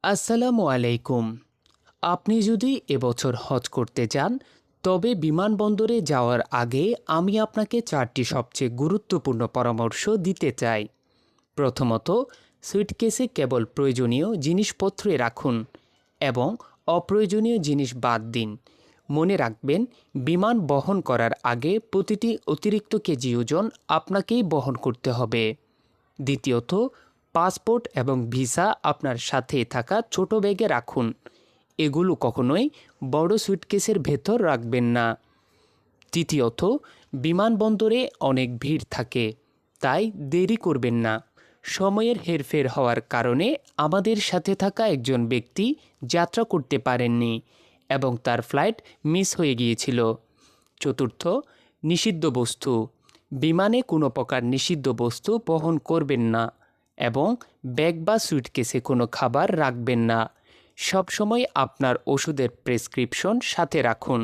আসসালামু আলাইকুম। আপনি যদি এবছর হজ করতে যান, তবে বিমানবন্দরে যাওয়ার আগে আমি আপনাকে 4টি সবচেয়ে গুরুত্বপূর্ণ পরামর্শ দিতে চাই। প্রথমত, সুটকেসে কেবল প্রয়োজনীয় জিনিসপত্রে রাখুন এবং অপ্রয়োজনীয় জিনিস বাদ দিন। মনে রাখবেন, বিমান বহন করার আগে প্রতিটি অতিরিক্ত কেজি ওজন আপনাকেই বহন করতে হবে। দ্বিতীয়ত, পাসপোর্ট এবং ভিসা আপনার সাথে থাকা ছোট ব্যাগে রাখুন। এগুলো কখনোই বড় সুটকেসের ভেতর রাখবেন না। তৃতীয়ত, বিমানবন্দরে অনেক ভিড় থাকে, তাই দেরি করবেন না। সময়ের হেরফের হওয়ার কারণে আমাদের সাথে থাকা একজন ব্যক্তি যাত্রা করতে পারেননি এবং তার ফ্লাইট মিস হয়ে গিয়েছিল। চতুর্থ, নিষিদ্ধ বস্তু। বিমানে কোনো প্রকার নিষিদ্ধ বস্তু বহন করবেন না এবং ব্যাগ বা সুটকেসে কোনো খাবার রাখবেন না। সবসময় আপনার ওষুধের প্রেসক্রিপশন সাথে রাখুন।